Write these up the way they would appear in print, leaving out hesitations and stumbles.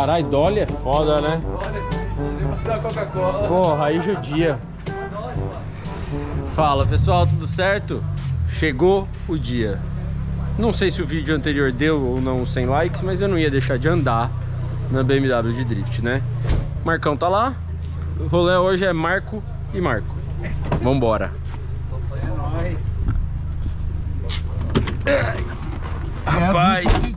Caralho, Dolly é foda, né? Olha, Coca-Cola. Porra, aí judia. Fala pessoal, tudo certo? Chegou o dia. Não sei se o vídeo anterior deu ou não 100 likes, mas eu não ia deixar de andar na BMW de drift, né? Marcão tá lá. O rolê hoje é Marco e Marco. Vambora. Rapaz,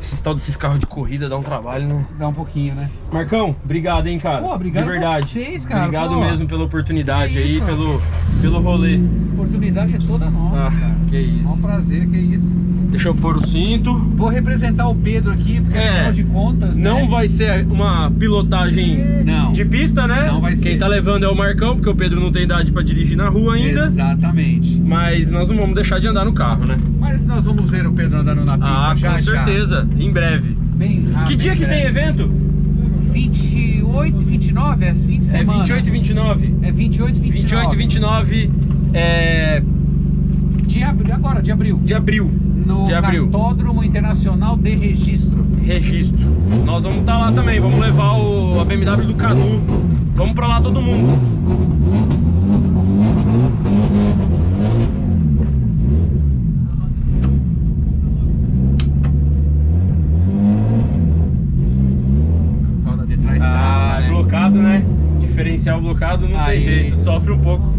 esses tal desses carros de corrida dá um trabalho, né? Dá um pouquinho, né? Marcão, obrigado, hein, cara. Pô, obrigado de verdade. Vocês, cara. Obrigado pô, mesmo pela oportunidade aí, isso? pelo rolê. A oportunidade é toda nossa, cara. Que isso. É um prazer, que isso. Deixa eu pôr o cinto. Vou representar o Pedro aqui, porque afinal de contas, não né? vai ser uma pilotagem de pista, né? Não vai ser. Quem tá levando é o Marcão, porque o Pedro não tem idade pra dirigir na rua ainda. Exatamente. Mas nós não vamos deixar de andar no carro, né? Mas nós vamos ver o Pedro andando na pista já. Com certeza. Em breve. Bem rápido. Que dia que tem evento? 28, 29, é fim de semana. É 28 e 29. É 28 e 29. 28 e 29 de abril. De abril. No Cartódromo Internacional de Registro. Nós vamos estar lá também, vamos levar a BMW do Canu. Vamos pra lá todo mundo. Solda de trás trava, né? Blocado, né? Diferencial blocado não tem jeito, sofre um pouco.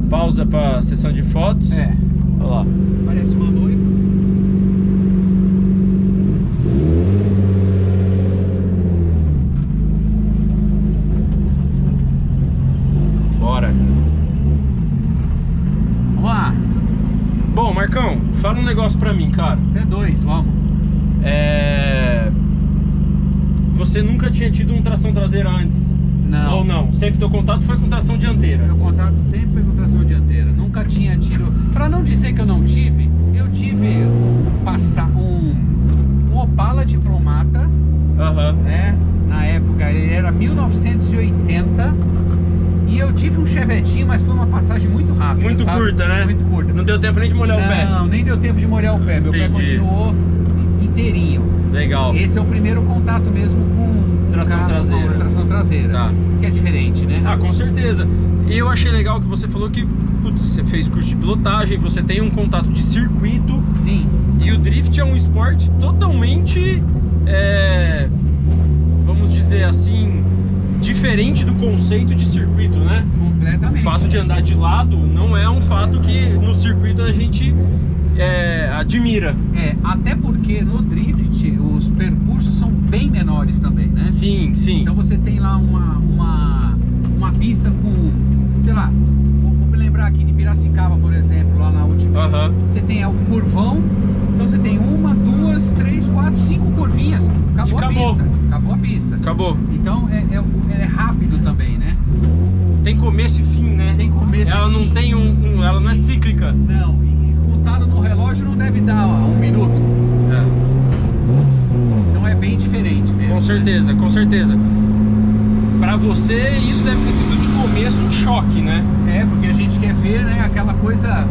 Pausa para sessão de fotos. É. Olha lá. Parece uma noiva. Bora. Vamos lá. Bom, Marcão, fala um negócio pra mim, cara. Até dois, vamos. Você nunca tinha tido um tração traseira antes? Não. Ou não? Sempre teu contato foi com tração dianteira? Meu contato sempre foi com tração dianteira. Nunca tinha tido. Pra não dizer que eu não tive, eu tive um Opala Diplomata. Né? Na época ele era 1980. E eu tive um Chevetinho, mas foi uma passagem muito rápida. Muito curta, né? Muito curta. Não deu tempo nem de molhar o pé? Não, nem deu tempo de molhar o pé. Meu pé continuou inteirinho. Legal. Esse é o primeiro contato mesmo com tração traseira. Com tração traseira. Tá. Que é diferente, né? Ah, com certeza. E eu achei legal que você falou que você fez curso de pilotagem, você tem um contato de circuito. Sim. E o drift é um esporte totalmente, vamos dizer assim, diferente do conceito de circuito, né? Completamente. O fato de andar de lado não é um fato que no circuito a gente admira. Até porque no drift os percursos são bem menores também, né? Sim, sim. Então você tem lá uma pista com, sei lá, vou me lembrar aqui de Piracicaba, por exemplo, lá na última. Você tem o curvão, então você tem 1, 2, 3, 4, 5 curvinhas. Acabou a pista. Acabou a pista. Acabou. Então é rápido também, né? Tem começo e fim, né? Tem começo ela e não fim. Tem ela não é cíclica. Não, e contado no relógio não deve dar 1 minuto. Então é bem diferente mesmo. Com certeza, né? Com certeza. Pra você, isso deve ter sido de começo um choque, né? Porque a gente quer ver, né, aquela coisa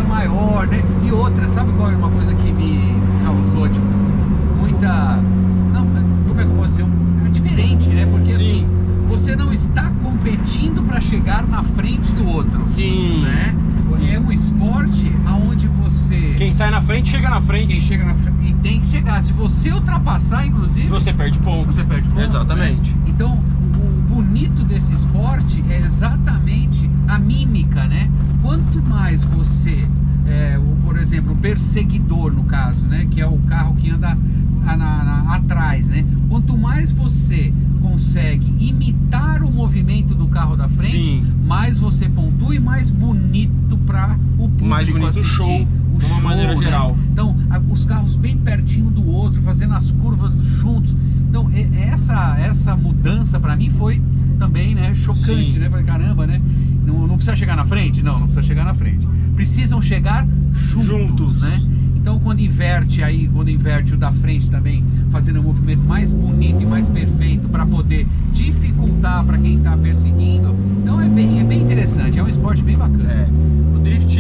maior, né? E outra, sabe qual é uma coisa que me causou, tipo, muita... Não, como é que eu posso dizer? É diferente, né? Porque assim, você não está competindo para chegar na frente do outro. Sim. Né? Sim. É um esporte onde você... Quem sai na frente, chega na frente. Quem chega na frente e tem que chegar. Se você ultrapassar, inclusive... Você perde ponto. Você perde ponto. Exatamente. Né? Então, o bonito desse esporte é exatamente a mímica, né? Quanto mais você... por exemplo, o perseguidor, no caso, né? Que é o carro que anda atrás, né? Quanto mais você consegue imitar o movimento do carro da frente, mais você pontua e mais bonito para o público mais bonito assistir. O show, de uma maneira geral. Então, os carros bem pertinho do outro, fazendo as curvas juntos. Então, essa mudança para mim foi também, né, chocante, né? Falei, caramba, né? Não precisa chegar na frente? Não precisa chegar na frente. Precisam chegar juntos, né? Então, quando inverte aí, quando inverte o da frente também, fazendo um movimento mais bonito e mais perfeito para poder dificultar para quem tá perseguindo. Então é bem interessante, é um esporte bem bacana. O drift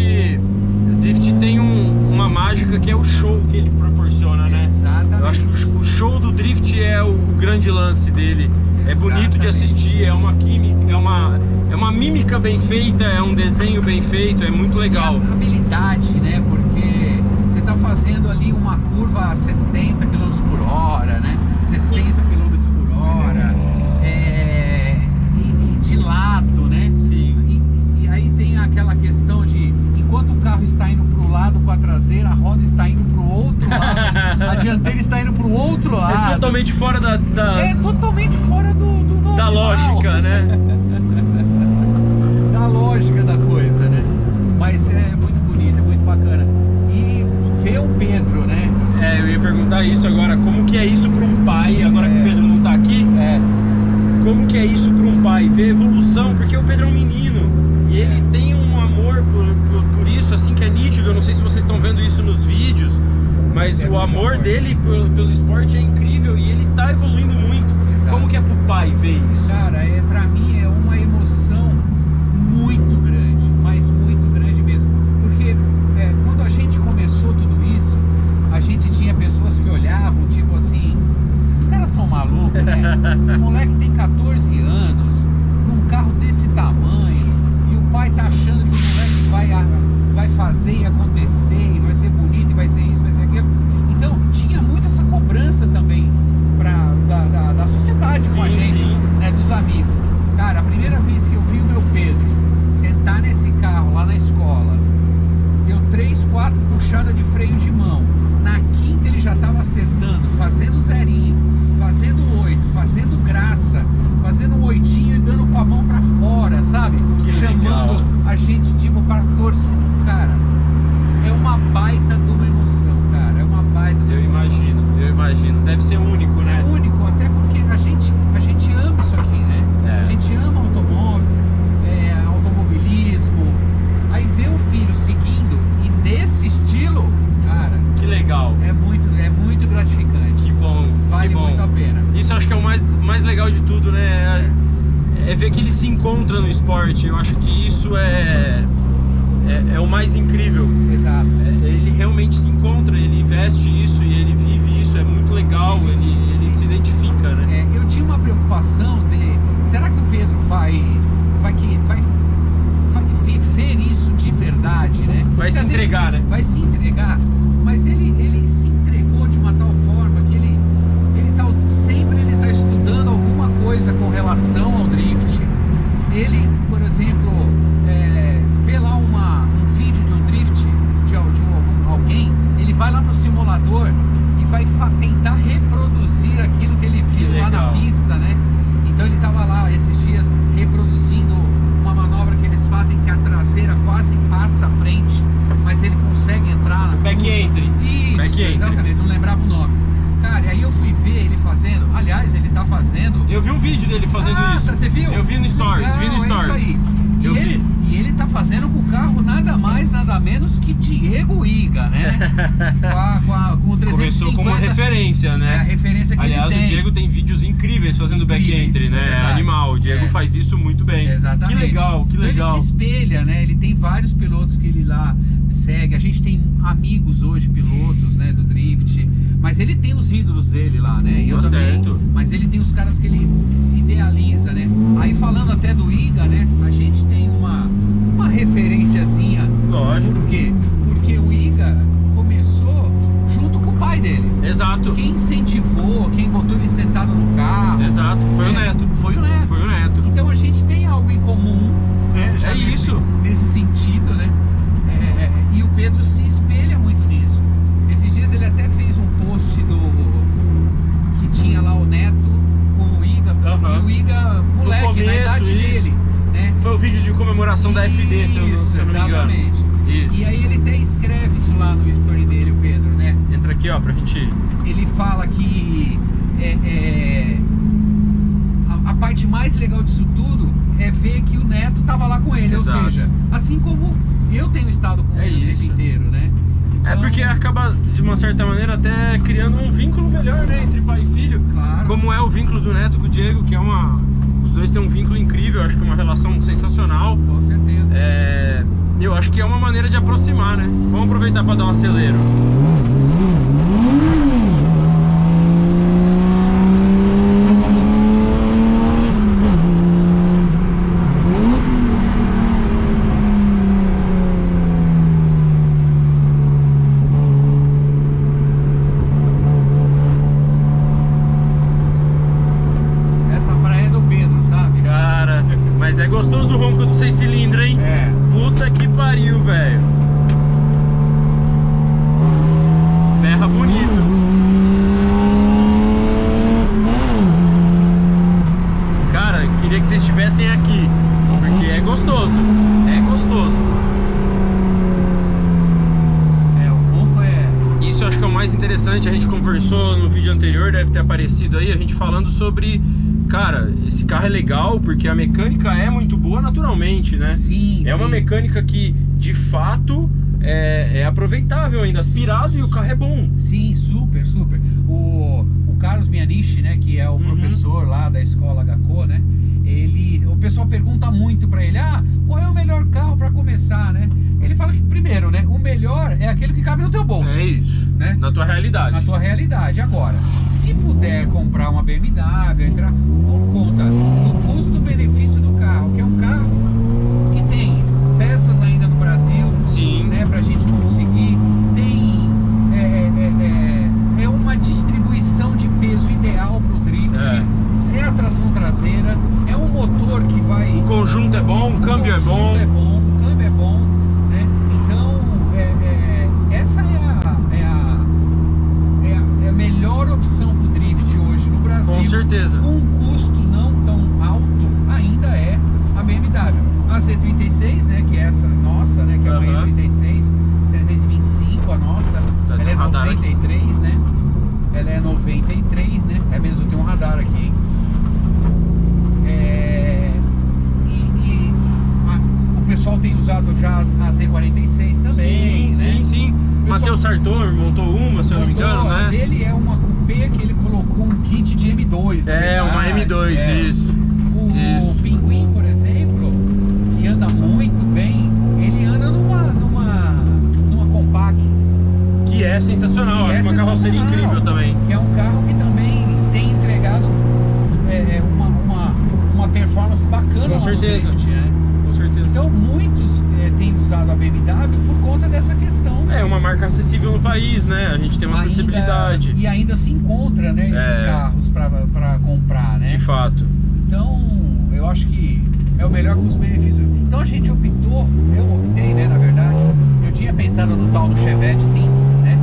tem uma mágica que é o show que ele proporciona, né? Exatamente. Eu acho que o show do drift é o grande lance dele. É bonito de assistir, é uma química, é uma mímica bem feita, é um desenho bem feito, é muito legal. E a habilidade, né? Porque você tá fazendo ali uma curva a 70 km por hora, né? 60 km por hora, e de lado, né? Sim. E aí tem aquela questão de, enquanto o carro está indo para o lado com a traseira, a roda está indo para o outro lado, a dianteira está indo para o outro lado. É totalmente fora É totalmente fora do normal. da lógica, né? Da lógica da coisa, né? Mas é muito bonito, é muito bacana. E ver o Pedro, né? Eu ia perguntar isso agora, como que é isso para um pai, agora que o Pedro não tá aqui, como que é isso para um pai, ver a evolução, porque o Pedro é um menino, e ele tem um amor por isso, assim, que é nítido. Eu não sei se vocês estão vendo isso nos vídeos, mas o amor dele pelo esporte é incrível e ele tá evoluindo muito. Exato. Como que é pro pai ver isso? Cara, pra mim é uma emoção muito grande, mas muito grande mesmo. Porque quando a gente começou tudo isso, a gente tinha pessoas que olhavam, tipo assim, esses caras são malucos, né? Esse moleque tem 14 anos, num carro desse tamanho, e o pai tá achando que o moleque vai fazer e acontecer, e vai ser bonito, e vai ser isso, vai ser aquilo. Então tinha muito essa cobrança também da sociedade com a gente, né, dos amigos. Cara, a primeira vez que eu vi o meu Pedro sentar nesse carro lá na escola, deu 3, 4 puxadas de freio de mão. Na quinta ele já estava acertando, fazendo zerinho, fazendo 8, fazendo graça, fazendo um 8 e dando com a mão pra fora, sabe? Que chamando legal. A gente tipo para torcer. Cara, é uma baita de uma emoção, cara. É uma baita de uma emoção. Eu imagino. Deve ser único, né? É único, até porque a gente ama isso aqui, né? A gente ama automóvel, automobilismo. Aí ver o filho seguindo e nesse estilo, cara, Que legal. é muito gratificante. Que bom. Vale que bom. muito a pena. Isso eu acho que é o mais legal de tudo, né? É ver que ele se encontra no esporte. Eu acho que isso é o mais incrível. Exato. Ele realmente se encontra, ele investe isso e ele vive isso. É muito legal, ele se identifica, né? Eu tinha uma preocupação de, será que o Pedro vai viver isso de verdade, né? Vai se entregar, né? Vai se entregar, mas ele se entregou de uma tal forma que ele sempre tá estudando alguma coisa com relação ao drift. Ele, por exemplo, vê lá um vídeo de um drift de alguém, ele vai lá pro simulador e vai tentar reproduzir aquilo que ele viu lá na pista, né? Então ele tava lá esses dias reproduzindo uma manobra que eles fazem que a traseira quase passa à frente, mas ele consegue entrar na Back entry. Isso, Back entry. exatamente, não lembrava o nome. Cara, e aí eu fui ver ele fazendo, aliás, ele tá fazendo... Eu vi um vídeo dele fazendo isso. Você viu? Eu vi no Stories, Legal, vi no Stories. Isso aí. E ele tá fazendo com o carro nada mais, nada menos que Diego Iga, né? Com o 350. Começou como uma referência, né? É a referência que Aliás, ele tem. o Diego tem vídeos incríveis fazendo back entry, né? Verdade. Animal. O Diego faz isso muito bem. Exatamente. Que legal, que então legal. Ele se espelha, né? Ele tem vários pilotos que ele lá segue. A gente tem amigos hoje, pilotos, né? Do drift. Mas ele tem os ídolos dele lá, né? Eu também. Certo. Mas ele tem os caras que ele idealiza, né? Aí falando até do Iga, né? A gente tem uma referenciazinha. Lógico. Por quê? Porque o Iga começou junto com o pai dele. Exato. Quem incentivou, quem botou ele sentado no carro. Exato. Foi o Neto. Foi o Neto. Foi o Neto. Então a gente tem algo em comum, né? Já isso. Nesse sentido, né? E o Pedro se espelha muito nisso. Esses dias ele até fez um post que tinha lá o Neto com o Iga, e o Iga moleque, começo, na idade dele, né? Foi o vídeo de comemoração da FD, se eu não me engano. Exatamente. Isso. E aí ele até escreve isso lá no story dele, o Pedro, né? Entra aqui, ó, pra gente... Ele fala que a parte mais legal disso tudo é ver que o Neto tava lá com ele. Exato. Ou seja, assim como eu tenho estado com ele o tempo inteiro, né? É porque acaba, de uma certa maneira, até criando um vínculo melhor, né, entre pai e filho. Claro. Como é o vínculo do Neto com o Diego, que é uma... Os dois têm um vínculo incrível, acho que é uma relação sensacional. Com certeza. Eu acho que é uma maneira de aproximar, né? Vamos aproveitar para dar um acelero. Essa praia é do Pedro, sabe? Cara, mas é gostoso o ronco do 6 cilindros, hein? É. Puta que pariu, velho. Berra bonito. Cara, queria que vocês estivessem aqui, porque é gostoso. É gostoso. O ronco é... Isso eu acho que é o mais interessante. A gente conversou no vídeo anterior, deve ter aparecido aí, a gente falando sobre... Cara, esse carro é legal porque a mecânica é muito boa naturalmente, né? Sim, É uma mecânica que, de fato, é aproveitável ainda, aspirado, e o carro é bom. Sim, super, super. O Carlos Mianichi, né, que é o professor lá da escola HCO, né? O pessoal pergunta muito pra ele, qual é o melhor carro pra começar, né? Ele fala que, primeiro, né, o melhor é aquele que cabe no teu bolso. É isso, né? Na tua realidade. Na tua realidade. Agora, se puder comprar uma BMW, entrar por conta do custo-benefício do carro, que é um carro que tem peças ainda no Brasil, Sim. né, pra gente conseguir, tem uma distribuição de peso ideal pro drift, é a tração traseira, é um motor que vai... O conjunto é bom, o câmbio é bom. O câmbio é bom, né? Então, essa é a melhor opção pro drift hoje no Brasil. Com certeza. Com um custo não tão alto, ainda é a BMW. A Z36, né, que é essa nossa, né, que é uma E36, 325 a nossa, ela é 93, né? Ela é 93, né? É mesmo, tem um radar aqui. O pessoal tem usado já a Z46 também, Sim, né? sim. Matheus Sartor montou uma, se eu não me engano, né? A dele é uma coupé que ele colocou um kit de M2. Uma M2, isso. O Pinguim, por exemplo, que anda muito bem, ele anda numa compact. Que é sensacional, acho uma carroceria incrível também. Que é um carro que também tem entregado uma performance bacana. Com certeza. No drift, né? Com certeza. Então muitos têm usado a BMW por conta dessa questão. É uma marca acessível no país, né? A gente tem uma acessibilidade. E ainda se encontra, né, esses carros para comprar, né? De fato. Então, eu acho que é o melhor custo-benefício. Então a gente optou, eu optei, né, na verdade, eu tinha pensado no tal do Chevette, sim, né,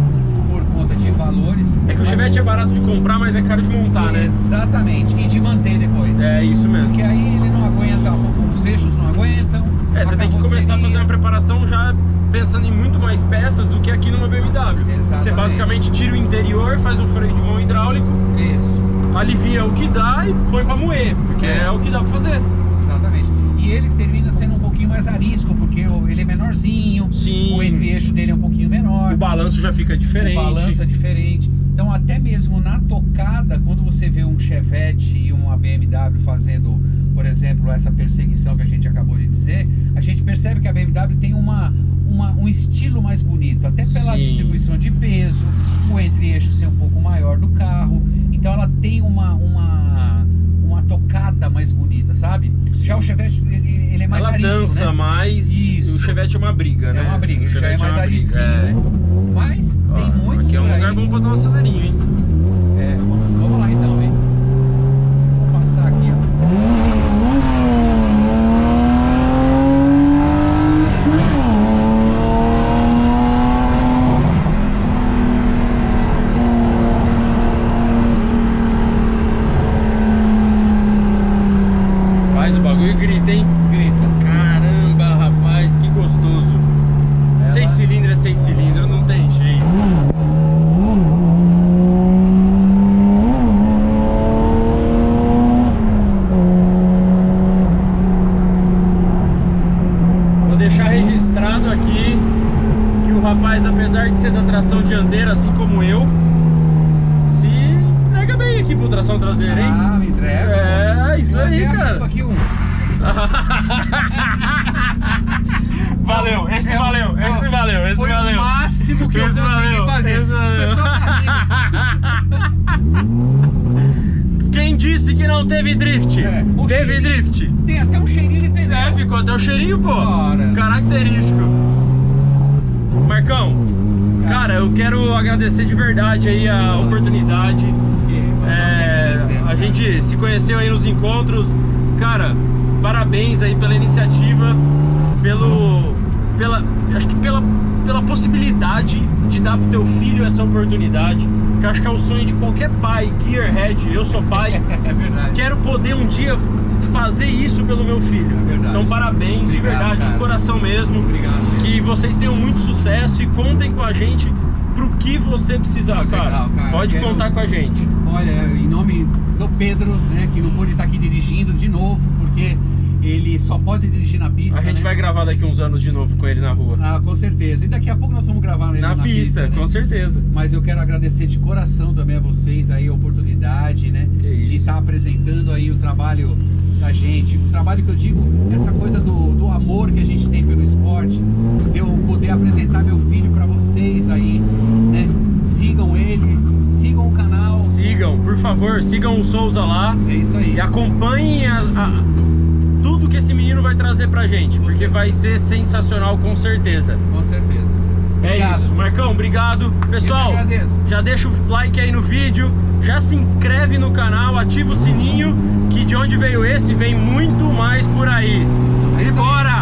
por conta de valores. É que o Chevette é barato de comprar, mas é caro de montar, né? Exatamente, e de manter depois. É isso mesmo. Porque aí ele não aguenta, os eixos não aguentam. Você tem que começar a fazer uma preparação já pensando em muito mais peças do que aqui numa BMW. Exatamente. Você basicamente tira o interior, faz um freio de mão hidráulico, Isso. alivia o que dá e põe pra moer, porque é o que dá pra fazer. Exatamente. E ele termina sendo um pouquinho mais arisco, porque ele é menorzinho, Sim. O entre-eixo dele é um pouquinho menor. O balanço já fica diferente. O balanço é diferente. Então até mesmo na tocada, quando você vê um Chevette e uma BMW fazendo, por exemplo, essa perseguição que a gente acabou de dizer, a gente percebe que a BMW tem um estilo mais bonito, até pela Sim. distribuição de peso, o entre-eixo ser um pouco maior do carro. Então ela tem uma tocada mais bonita, sabe? Já o Chevette, ele é mais Ela arisco, dança né? mais. Isso. O Chevette é uma briga, né? É uma briga, O já é Chevette mais uma arisquinho, briga, né? Mas tem muitos Aqui é um por aí. lugar bom pra dar um acelerinho, hein? Vamos lá então, hein? Vou passar aqui, ó. Faz o bagulho e grita, hein? Grita. Caramba, rapaz, que gostoso. 6 cilindros é 6 cilindros, não tem jeito. assim como eu, se entrega bem aqui pro tração traseira, hein? Ah, me entrega. É, isso Eu aí, até cara. arrisco aqui um. Valeu, esse valeu, ó, esse valeu, esse foi valeu. o máximo que eu Esse consegui valeu, fazer. esse valeu. O pessoal tá rindo. Quem disse que não teve drift? É, o Teve cheirinho. drift. Tem até um cheirinho de pneu. É, ficou até o cheirinho, pô. Ora. Característico. Marcão, cara, eu quero agradecer de verdade aí a oportunidade. A gente se conheceu aí nos encontros. Cara, parabéns aí pela iniciativa, acho que pela possibilidade de dar pro teu filho essa oportunidade, que eu acho que é o sonho de qualquer pai, gearhead. Eu sou pai, É verdade. quero poder um dia fazer isso pelo meu filho. É verdade. Então parabéns, Obrigado, de verdade, cara. de coração mesmo. Obrigado. Que vocês tenham muito sucesso e contem com a gente pro que você precisar, cara. Legal, cara. Pode Quero- contar com a gente. Olha, em nome do Pedro, né, que não pôde estar aqui dirigindo de novo, porque ele só pode dirigir na pista. A gente né? vai gravar daqui uns anos de novo com ele na rua. Ah, com certeza. E daqui a pouco nós vamos gravar ele Na pista, né? com certeza. Mas eu quero agradecer de coração também a vocês aí a oportunidade, né? Que isso. De estar apresentando aí o trabalho da gente. O trabalho que eu digo, essa coisa do amor que a gente tem pelo esporte. De eu poder apresentar meu filho para vocês aí, né? Sigam ele, sigam o canal. Sigam, por favor, sigam o Souza lá É isso aí. e acompanhem tudo que esse menino vai trazer pra gente, porque vai ser sensacional com certeza. Com certeza. É Obrigado. isso, Marcão, obrigado. Pessoal, Eu que agradeço. já deixa o like aí no vídeo, já se inscreve no canal, ativa o sininho, que de onde veio esse, vem muito mais por aí. É E isso aí. bora!